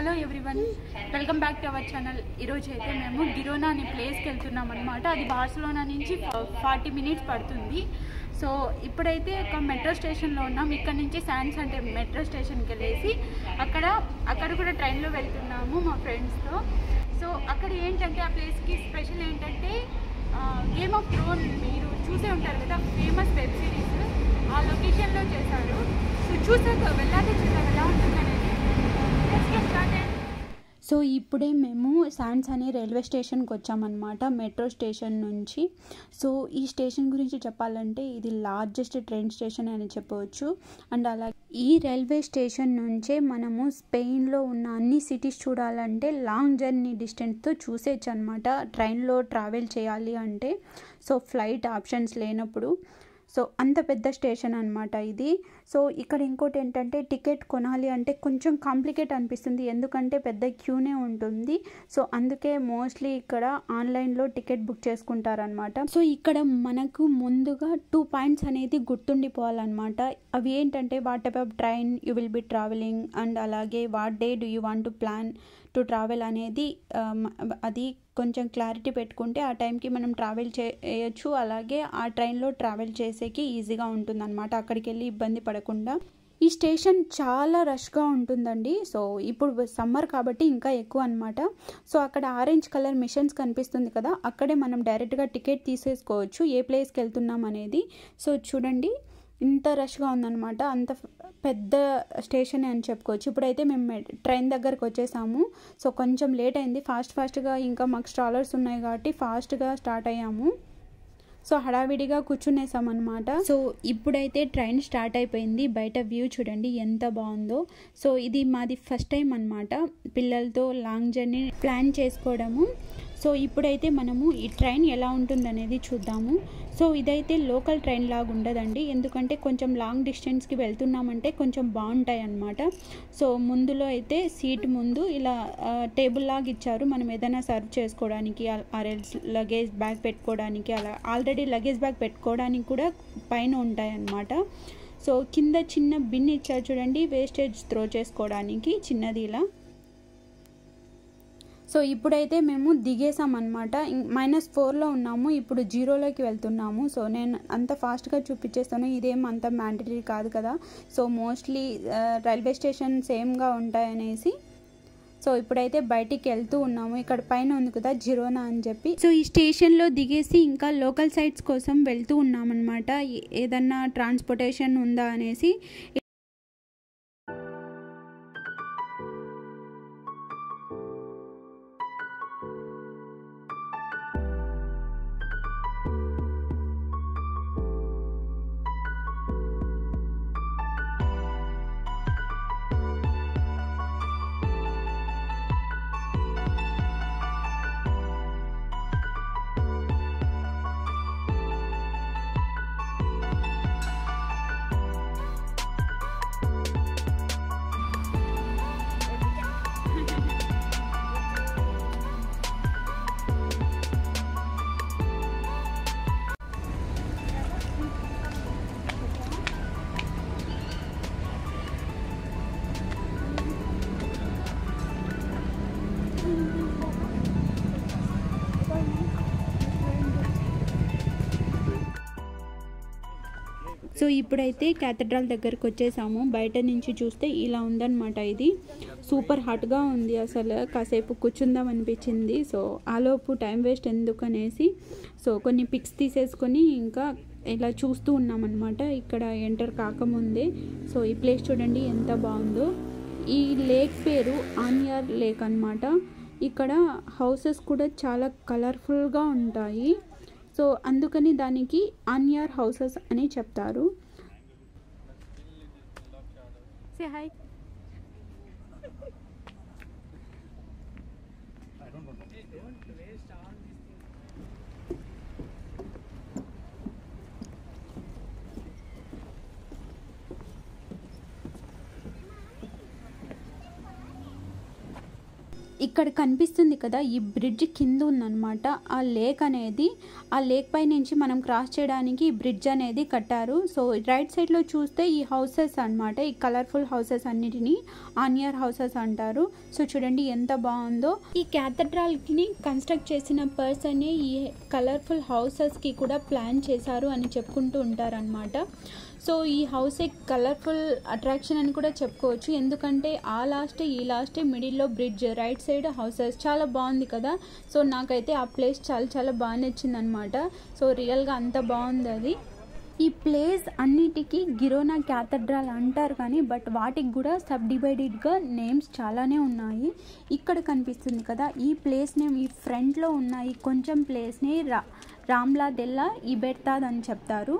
Hello everyone, welcome back to our channel. ఈరోజు అయితే మేము గిరోనా అనే ప్లేస్కి వెళ్తున్నాం అనమాట. అది బార్సిలోనా నుంచి 40 మినిట్స్ పడుతుంది. సో ఇప్పుడైతే ఒక మెట్రో స్టేషన్లో ఉన్నాం. ఇక్కడ నుంచి శాన్స్ అంటే మెట్రో స్టేషన్కి వెళ్ళేసి అక్కడ కూడా ట్రైన్లో వెళ్తున్నాము మా ఫ్రెండ్స్తో. సో అక్కడ ఏంటంటే ఆ ప్లేస్కి స్పెషల్ ఏంటంటే గేమ్ ఆఫ్ థ్రోన్ మీరు చూసే ఉంటారు కదా, ఫేమస్ వెబ్ సిరీస్ ఆ లొకేషన్లో చేశారు. సో చూసాక వెళ్ళాక చూసాక ఎలా ఉంటుందనేది. సో ఇప్పుడే మేము శాన్స్ అనే రైల్వే స్టేషన్కి వచ్చామన్నమాట, మెట్రో స్టేషన్ నుంచి. సో ఈ స్టేషన్ గురించి చెప్పాలంటే ఇది లార్జెస్ట్ ట్రైన్ స్టేషన్ అని చెప్పవచ్చు. అండ్ అలాగే ఈ రైల్వే స్టేషన్ నుంచే మనము స్పెయిన్లో ఉన్న అన్ని సిటీస్ చూడాలంటే లాంగ్ జర్నీ డిస్టెన్స్తో చూసేయచ్చు అనమాట, ట్రైన్లో ట్రావెల్ చేయాలి అంటే. సో ఫ్లైట్ ఆప్షన్స్ లేనప్పుడు. సో అంత పెద్ద స్టేషన్ అనమాట ఇది. సో ఇక్కడ ఇంకోటి ఏంటంటే టికెట్ కొనాలి అంటే కొంచెం కాంప్లికేట్ అనిపిస్తుంది, ఎందుకంటే పెద్ద క్యూనే ఉంటుంది. సో అందుకే మోస్ట్లీ ఇక్కడ ఆన్లైన్లో టికెట్ బుక్ చేసుకుంటారనమాట. సో ఇక్కడ మనకు ముందుగా 2 పాయింట్స్ అనేది గుర్తుండిపోవాలన్నమాట. అవి ఏంటంటే what type of train you will be travelling, and అలాగే what day do you want to plan to travel అనేది అది కొంచెం క్లారిటీ పెట్టుకుంటే ఆ టైంకి మనం ట్రావెల్ చేయొచ్చు. అలాగే ఆ ట్రైన్లో ట్రావెల్ చేసేకి ఈజీగా ఉంటుందన్నమాట, అక్కడికి వెళ్ళి ఇబ్బంది పడకుండా. ఈ స్టేషన్ చాలా రష్గా ఉంటుందండి. సో ఇప్పుడు సమ్మర్ కాబట్టి ఇంకా ఎక్కువ అనమాట. సో అక్కడ ఆరెంజ్ కలర్ మిషన్స్ కనిపిస్తుంది కదా, అక్కడే మనం డైరెక్ట్గా టికెట్ తీసేసుకోవచ్చు ఏ ప్లేస్కి వెళ్తున్నాం అనేది. సో చూడండి ఇంత రష్గా ఉందన్నమాట, అంత పెద్ద స్టేషన్ అని చెప్పుకోవచ్చు. ఇప్పుడైతే మేము ట్రైన్ దగ్గరకు వచ్చేసాము. సో కొంచెం లేట్ అయింది, ఫాస్ట్గా ఇంకా మాకు స్టాలర్స్ ఉన్నాయి కాబట్టి ఫాస్ట్గా స్టార్ట్ అయ్యాము. సో హడావిడిగా కూర్చునేసామన్నమాట. సో ఇప్పుడైతే ట్రైన్ స్టార్ట్ అయిపోయింది. బయట వ్యూ చూడండి ఎంత బాగుందో. సో ఇది మాది ఫస్ట్ టైం అనమాట పిల్లలతో లాంగ్ జర్నీ ప్లాన్ చేసుకోవడము. సో ఇప్పుడైతే మనము ఈ ట్రైన్ ఎలా ఉంటుందనేది చూద్దాము. సో ఇదైతే లోకల్ ట్రైన్ లాగా ఉండదండి, ఎందుకంటే కొంచెం లాంగ్ డిస్టెన్స్కి వెళ్తున్నామంటే కొంచెం బాగుంటాయి అన్నమాట. సో ముందులో అయితే సీట్ ముందు ఇలా టేబుల్ లాగా ఇచ్చారు, మనం ఏదైనా సర్వ్ చేసుకోవడానికి, లగేజ్ బ్యాగ్ పెట్టుకోవడానికి, అలా ఆల్రెడీ లగేజ్ బ్యాగ్ పెట్టుకోవడానికి కూడా పైన ఉంటాయి అన్నమాట. సో కింద చిన్న బిన్ ఇచ్చారు చూడండి, వేస్టేజ్ త్రో చేసుకోవడానికి చిన్నది ఇలా. సో ఇప్పుడైతే మేము దిగేసామన్నమాట, -4లో ఉన్నాము, ఇప్పుడు 0లోకి వెళ్తున్నాము. సో నేను అంత ఫాస్ట్గా చూపించేస్తాను, ఇదేం అంత మ్యాండటరీ కాదు కదా. సో మోస్ట్లీ రైల్వే స్టేషన్ సేమ్గా ఉంటాయనేసి. సో ఇప్పుడైతే బయటికి వెళ్తూ ఉన్నాము. ఇక్కడ పైన ఉంది కదా జిరోనా అని చెప్పి. సో ఈ స్టేషన్లో దిగేసి ఇంకా లోకల్ సైట్స్ కోసం వెళ్తూ ఉన్నామన్నమాట, ఏదన్నా ట్రాన్స్పోర్టేషన్ ఉందా అనేసి. సో ఇప్పుడైతే క్యాథడ్రల్ దగ్గరకు వచ్చేసాము. బయట నుంచి చూస్తే ఇలా ఉందన్నమాట. ఇది సూపర్ హాట్గా ఉంది, అసలు కాసేపు కూర్చుందాం అనిపించింది. సో ఆలోపు టైం వేస్ట్ ఎందుకనేసి సో కొన్ని పిక్స్ తీసేసుకొని ఇంకా ఇలా చూస్తూ ఉన్నామన్నమాట ఇక్కడ ఎంటర్ కాకముందే. సో ఈ ప్లేస్ చూడండి ఎంత బాగుందో. ఈ లేక్ పేరు ఆన్యార్ లేక్ అన్నమాట. ఇక్కడ హౌసెస్ కూడా చాలా కలర్ఫుల్గా ఉంటాయి. సో అందుకని దానికి ఆన్యార్ హౌసెస్ అని చెప్తారు. Say hi. ఇక్కడ కనిపిస్తుంది కదా, ఈ బ్రిడ్జ్ కింద ఉందన్నమాట ఆ లేక్ అనేది. ఆ లేక్ పై నుంచి మనం క్రాస్ చేయడానికి ఈ బ్రిడ్జ్ అనేది కట్టారు. సో రైట్ సైడ్లో చూస్తే ఈ హౌసెస్ అన్నమాట, ఈ కలర్ఫుల్ హౌసెస్ అన్నిటినీ ఆనియర్ హౌసెస్ అంటారు. సో చూడండి ఎంత బాగుందో. ఈ క్యాథడ్రాల్ని కన్స్ట్రక్ట్ చేసిన పర్సనే ఈ కలర్ఫుల్ హౌసెస్కి కూడా ప్లాన్ చేశారు అని చెప్పుకుంటూ ఉంటారనమాట. సో ఈ హౌస్ ఏ కలర్ఫుల్ అట్రాక్షన్ అని కూడా చెప్పుకోవచ్చు, ఎందుకంటే ఆ లాస్ట్ ఈ లాస్ట్ మిడిల్లో బ్రిడ్జ్, రైట్ సైడ్ హౌసెస్, చాలా బాగుంది కదా. సో నాకైతే ఆ ప్లేస్ చాలా బాగా నచ్చింది అనమాట. సో రియల్గా అంత బాగుంది అది. ఈ ప్లేస్ అన్నిటికీ గిరోనా క్యాథడ్రాల్ అంటారు కానీ బట్ వాటికి కూడా సబ్ డివైడెడ్గా నేమ్స్ చాలానే ఉన్నాయి. ఇక్కడ కనిపిస్తుంది కదా ఈ ప్లేస్ నేమ్, ఈ ఫ్రంట్లో ఉన్నాయి కొంచెం ప్లేస్ని రామ్లా దెల్లా ఇబెర్తాద్ అని చెప్తారు.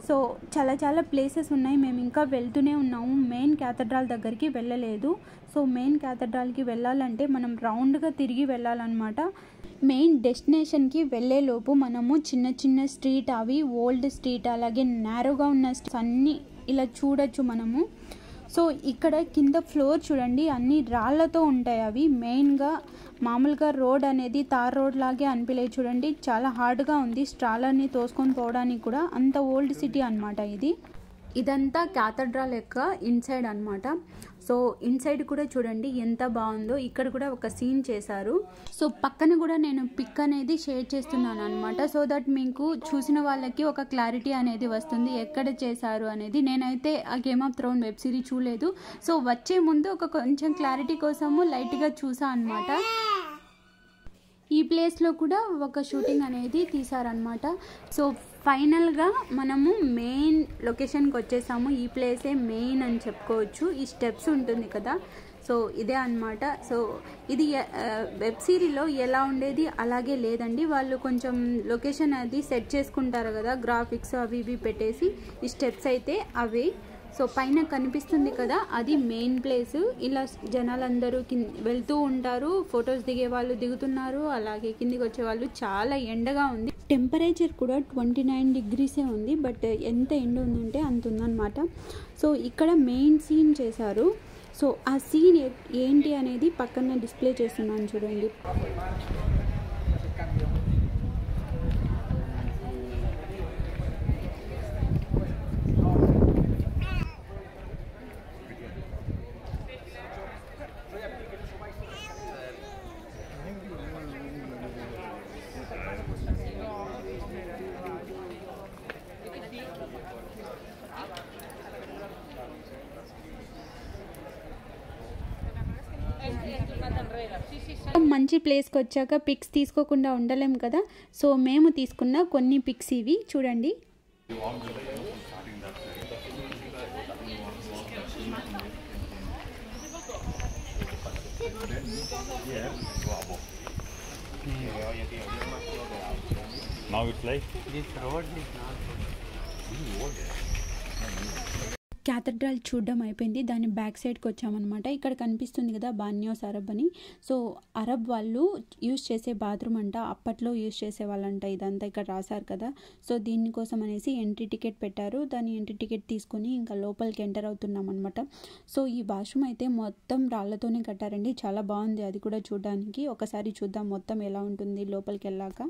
సో చాలా ప్లేసెస్ ఉన్నాయి, మేము ఇంకా వెళ్తూనే ఉన్నాము. మెయిన్ క్యాథడ్రాల్ దగ్గరికి వెళ్ళలేదు. సో మెయిన్ క్యాథడ్రాల్కి వెళ్ళాలంటే మనం రౌండ్గా తిరిగి వెళ్ళాలన్నమాట. మెయిన్ డెస్టినేషన్కి వెళ్ళేలోపు మనము చిన్న స్ట్రీట్, అవి ఓల్డ్ స్ట్రీట్, అలాగే నేరోగా ఉన్న స్ట్రీట్స్ అన్నీ ఇలా చూడొచ్చు మనము. సో ఇక్కడ కింద ఫ్లోర్ చూడండి అన్ని రాళ్లతో ఉంటాయి అవి. మెయిన్గా మామూలుగా రోడ్ అనేది తార్ రోడ్ లాగే అనిపించలేదు చూడండి, చాలా హార్డ్గా ఉంది. స్ట్రాలర్ని తోసుకొని పోవడానికి కూడా, అంత ఓల్డ్ సిటీ అనమాట ఇది. ఇదంతా క్యాథడ్రాల్ యొక్క ఇన్సైడ్ అనమాట. సో ఇన్సైడ్ కూడా చూడండి ఎంత బాగుందో. ఇక్కడ కూడా ఒక సీన్ చేశారు. సో పక్కన కూడా నేను పిక్ అనేది షేర్ చేస్తున్నాను అనమాట, సో దట్ మీకు చూసిన వాళ్ళకి ఒక క్లారిటీ అనేది వస్తుంది ఎక్కడ చేశారు అనేది. నేనైతే ఆ game of throne web series చూడలేదు. సో వచ్చే ముందు ఒక కొంచెం క్లారిటీ కోసము లైట్గా చూసా అనమాట. ఈ ప్లేస్లో కూడా ఒక షూటింగ్ అనేది తీశారనమాట. సో ఫైనల్గా మనము మెయిన్ లొకేషన్కి వచ్చేసాము. ఈ ప్లేసే మెయిన్ అని చెప్పుకోవచ్చు. ఈ స్టెప్స్ ఉంటుంది కదా, సో ఇదే అనమాట. సో ఇది వెబ్ సిరీస్లో ఎలా ఉండేది అలాగే లేదండి. వాళ్ళు కొంచెం లొకేషన్ అది సెట్ చేసుకుంటారు కదా, గ్రాఫిక్స్ అవి ఇవి పెట్టేసి. ఈ స్టెప్స్ అయితే అవి. సో పైన కనిపిస్తుంది కదా అది మెయిన్ ప్లేస్. ఇలా జనాలందరూ వెళ్తూ ఉంటారు, ఫొటోస్ దిగే వాళ్ళు దిగుతున్నారు, అలాగే కిందికి వచ్చే వాళ్ళు. చాలా ఎండగా ఉంది, టెంపరేచర్ కూడా 29 degreesే ఉంది. బట్ ఎంత ఎండ ఉందంటే అంత ఉందన్నమాట. సో ఇక్కడ మెయిన్ సీన్ చేశారు. సో ఆ సీన్ ఏంటి అనేది పక్కన డిస్ప్లే చేస్తున్నాను చూడండి. మంచి ప్లేస్కి వచ్చాక పిక్స్ తీసుకోకుండా ఉండలేం కదా. సో మేము తీసుకున్న కొన్ని పిక్స్ ఇవి చూడండి. Now it's like this road is not good. Cathedral చూడడం అయిపోయింది. దాని బ్యాక్ సైడ్కి వచ్చామన్నమాట. ఇక్కడ కనిపిస్తుంది కదా బాన్యోస్ అరబ్ అని. సో అరబ్ వాళ్ళు యూజ్ చేసే బాత్రూమ్ అంట, అప్పట్లో యూజ్ చేసే వాళ్ళంట. ఇదంతా ఇక్కడ రాశారు కదా. సో దీనికోసం అనేసి ఎంట్రీ టికెట్ పెట్టారు. దాని ఎంట్రీ టికెట్ తీసుకొని ఇంకా లోపలికి ఎంటర్ అవుతున్నాం అనమాట. సో ఈ వాష్రూమ్ అయితే మొత్తం రాళ్లతోనే కట్టారండి, చాలా బాగుంది అది కూడా చూడడానికి. ఒకసారి చూద్దాం మొత్తం ఎలా ఉంటుంది లోపలికి వెళ్ళాక.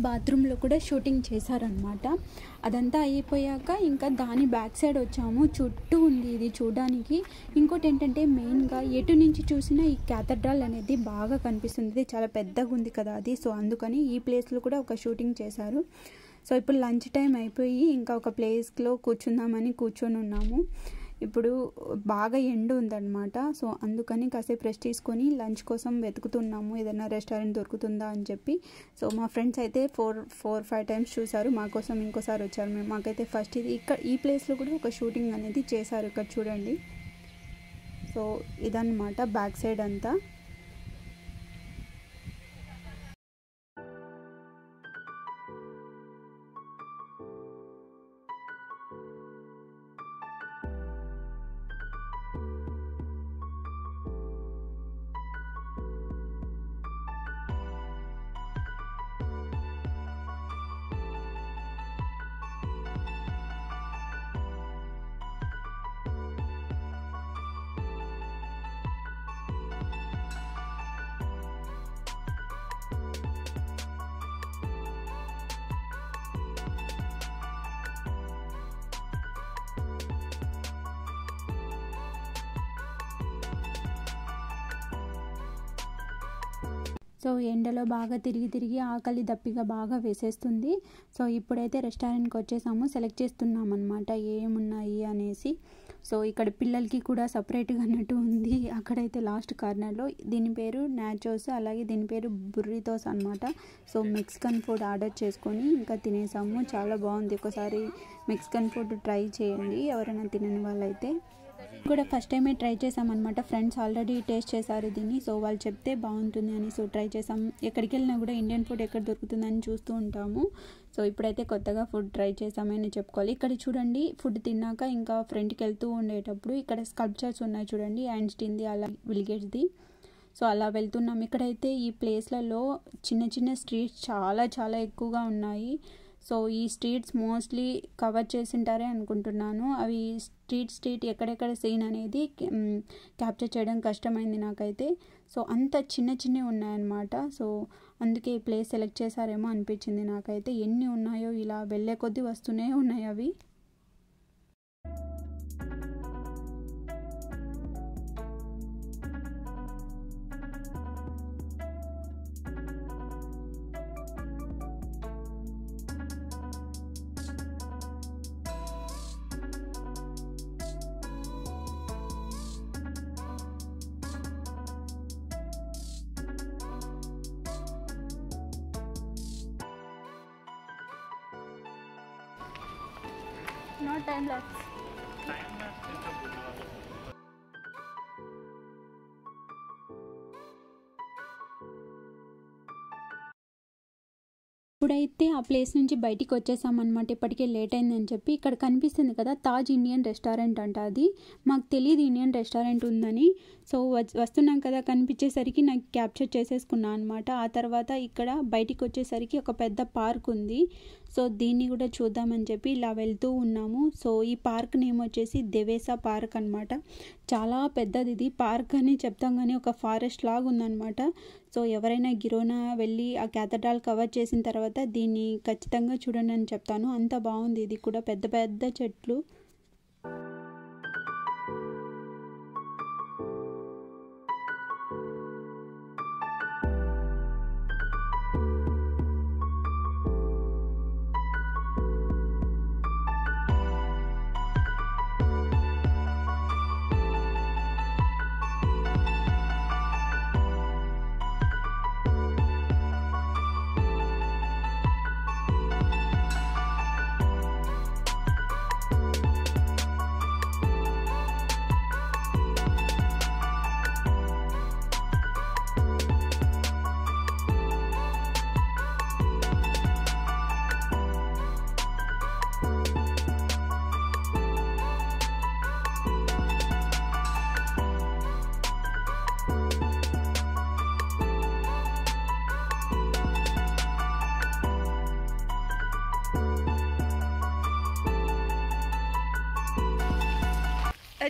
బాత్రూంలో కూడా షూటింగ్ చేశారనమాట. అదంతా అయిపోయాక ఇంకా దాని బ్యాక్ సైడ్ వచ్చాము. చుట్టూ ఉంది ఇది చూడడానికి. ఇంకోటి ఏంటంటే మెయిన్గా ఎటు నుంచి చూసినా ఈ క్యాథడ్రల్ అనేది బాగా కనిపిస్తుంది. ఇది చాలా పెద్దగా ఉంది కదా అది, సో అందుకని ఈ ప్లేస్లో కూడా ఒక షూటింగ్ చేశారు. సో ఇప్పుడు లంచ్ టైం అయిపోయి ఇంకా ఒక ప్లేస్లో కూర్చుందామని కూర్చొని ఉన్నాము. ఇప్పుడు బాగా ఎండ ఉందన్నమాట. సో అందుకని కాసేపు రెస్ట్ తీసుకొని లంచ్ కోసం వెతుకుతున్నాము, ఏదైనా రెస్టారెంట్ దొరుకుతుందా అని చెప్పి. సో మా ఫ్రెండ్స్ అయితే 4-5 టైమ్స్ చూసారు, మా కోసం ఇంకోసారి వచ్చారు. మాకైతే ఫస్ట్ ఇది ఇక్కడ ఈ ప్లేస్లో కూడా ఒక షూటింగ్ అనేది చేశారు. ఇక్కడ చూడండి. సో ఇదన్నమాట బ్యాక్ సైడ్ అంతా. సో ఎండలో బాగా తిరిగి ఆకలి దప్పిగా బాగా వేసేస్తుంది. సో ఇప్పుడైతే రెస్టారెంట్కి వచ్చేసాము, సెలెక్ట్ చేస్తున్నాం అనమాట ఏమున్నాయి అనేసి. సో ఇక్కడ పిల్లలకి కూడా సపరేట్గా అన్నట్టు ఉంది. అక్కడైతే లాస్ట్ కార్నర్లో దీని పేరు నాచోస్, అలాగే దీని పేరు బుర్రితోస్ అనమాట. సో మెక్సికన్ ఫుడ్ ఆర్డర్ చేసుకొని ఇంకా తినేసాము. చాలా బాగుంది. ఒకసారి మెక్సికన్ ఫుడ్ ట్రై చేయండి ఎవరైనా తినని వాళ్ళైతే. కూడా ఫస్ట్ టైమే ట్రై చేసామన్నమాట. ఫ్రెండ్స్ ఆల్రెడీ టేస్ట్ చేశారు దీన్ని, సో వాళ్ళు చెప్తే బాగుంటుంది అని సో ట్రై చేసాం. ఎక్కడికి వెళ్ళినా కూడా ఇండియన్ ఫుడ్ ఎక్కడ దొరుకుతుందని చూస్తూ ఉంటాము. సో ఇప్పుడైతే కొత్తగా ఫుడ్ ట్రై చేసామని చెప్పుకోవాలి. ఇక్కడ చూడండి, ఫుడ్ తిన్నాక ఇంకా ఫ్రంట్కి వెళ్తూ ఉండేటప్పుడు ఇక్కడ స్కల్ప్చర్స్ ఉన్నాయి చూడండి, ఐన్స్టీన్ది అలా బిల్గేట్స్ది. సో అలా వెళ్తున్నాం. ఇక్కడైతే ఈ ప్లేస్లలో చిన్న స్ట్రీట్స్ చాలా ఎక్కువగా ఉన్నాయి. సో ఈ స్ట్రీట్స్ మోస్ట్లీ కవర్ చేసింటారే అనుకుంటున్నాను. అవి స్ట్రీట్ ఎక్కడెక్కడ సీన్ అనేది క్యాప్చర్ చేయడం కష్టమైంది నాకైతే. సో అంత చిన్నవి ఉన్నాయన్నమాట. సో అందుకే ఈ ప్లేస్ సెలెక్ట్ చేశారేమో అనిపించింది నాకైతే. ఎన్ని ఉన్నాయో ఇలా వెళ్ళే కొద్దీ వస్తూనే ఉన్నాయి అవి. No time lapse. ఇప్పుడైతే ఆ ప్లేస్ నుంచి బయటికి వచ్చేసామన్నమాట. ఇప్పటికే లేట్ అయిందని చెప్పి. ఇక్కడ కనిపిస్తుంది కదా తాజ్ ఇండియన్ రెస్టారెంట్ అంట. అది మాకు తెలియదు ఇండియన్ రెస్టారెంట్ ఉందని. సో వస్తున్నాం కదా, కనిపించేసరికి నాకు క్యాప్చర్ చేసేసుకున్నాను అనమాట. ఆ తర్వాత ఇక్కడ బయటికి వచ్చేసరికి ఒక పెద్ద పార్క్ ఉంది. సో దీన్ని కూడా చూద్దామని చెప్పి ఇలా వెళ్తూ ఉన్నాము. సో ఈ పార్క్ నేమ్ వచ్చేసి దేవేసా పార్క్ అనమాట. చాలా పెద్దది ఇది. పార్క్ అని చెప్తాం కానీ ఒక ఫారెస్ట్ లాగా ఉందన్నమాట. సో ఎవరైనా గిరోనా వెళ్ళి ఆ క్యాథడ్రల్ కవర్ చేసిన తర్వాత దీన్ని ఖచ్చితంగా చూడండి అని చెప్తాను. అంత బాగుంది. ఇది కూడా పెద్ద చెట్లు.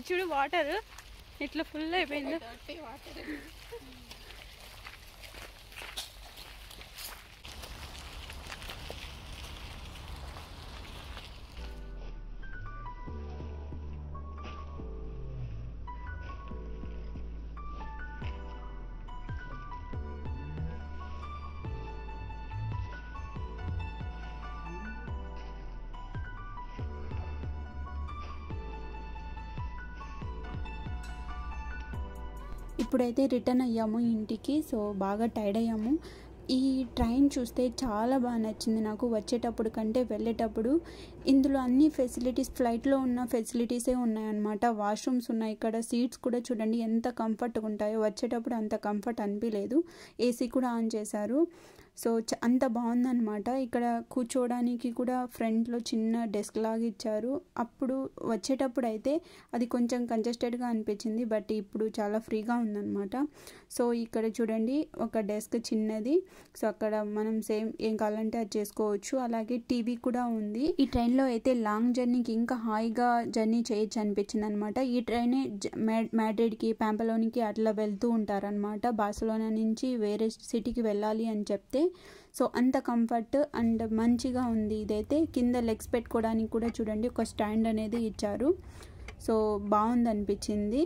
చూడు వాటర్ ఇట్లా ఫుల్ అయిపోయింది. ఇప్పుడైతే రిటర్న్ అయ్యాము ఇంటికి. సో బాగా టైర్డ్ అయ్యాము. ఈ ట్రైన్ చూస్తే చాలా బాగా నచ్చింది నాకు, వచ్చేటప్పుడు కంటే వెళ్ళేటప్పుడు. ఇందులో అన్ని ఫెసిలిటీస్ ఫ్లైట్లో ఉన్న ఫెసిలిటీసే ఉన్నాయన్నమాట. వాష్రూమ్స్ ఉన్నాయి ఇక్కడ, సీట్స్ కూడా చూడండి ఎంత కంఫర్ట్గా ఉంటాయో. వచ్చేటప్పుడు అంత కంఫర్ట్ అనిపించలేదు, ఏసీ కూడా ఆన్ చేశారు. సో అంత బాగుందన్నమాట. ఇక్కడ కూర్చోవడానికి కూడా ఫ్రంట్లో చిన్న డెస్క్ లాగా ఇచ్చారు. అప్పుడు వచ్చేటప్పుడు అయితే అది కొంచెం కంజెస్టెడ్గా అనిపించింది, బట్ ఇప్పుడు చాలా ఫ్రీగా ఉందన్నమాట. సో ఇక్కడ చూడండి ఒక డెస్క్ చిన్నది, సో అక్కడ మనం సేమ్ ఏం కావాలంటే అది చేసుకోవచ్చు. అలాగే టీవీ కూడా ఉంది. ఈ ట్రైన్లో అయితే లాంగ్ జర్నీకి ఇంకా హాయిగా జర్నీ చేయొచ్చు అనిపించింది అనమాట. ఈ ట్రైనే మాడ్రిడ్కి, పాంపలోనికి అట్లా వెళ్తూ ఉంటారనమాట. బార్సిలోనా నుంచి వేరే సిటీకి వెళ్ళాలి అని చెప్తే. సో అంత కంఫర్ట్ అండ్ మంచిగా ఉంది. ఇదైతే కింద లెగ్స్ పెట్టుకోవడానికి కూడా చూడండి ఒక స్టాండ్ అనేది ఇచ్చారు. సో బాగుంది అనిపించింది.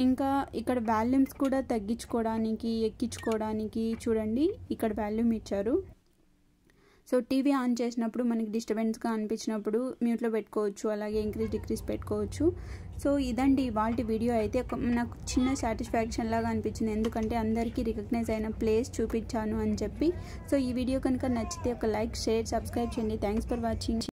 ఇంకా ఇక్కడ వాల్యూమ్స్ కూడా తగ్గించుకోవడానికి, ఎక్కించుకోవడానికి చూడండి ఇక్కడ వాల్యూమ్ ఇచ్చారు. సో టీవీ ఆన్ చేసినప్పుడు మనకి డిస్టర్బెన్స్గా అనిపించినప్పుడు మ్యూట్లో పెట్టుకోవచ్చు, అలాగే ఇంక్రీజ్ డిక్రీజ్ పెట్టుకోవచ్చు. సో ఇదండి వాటి వీడియో. అయితే నాకు చిన్న సాటిస్ఫాక్షన్ లాగా అనిపించింది, ఎందుకంటే అందరికీ రికగ్నైజ్ అయిన ప్లేస్ చూపించాను అని చెప్పి. సో ఈ వీడియో కనుక నచ్చితే ఒక లైక్, షేర్, సబ్స్క్రైబ్ చేయండి. Thanks for watching.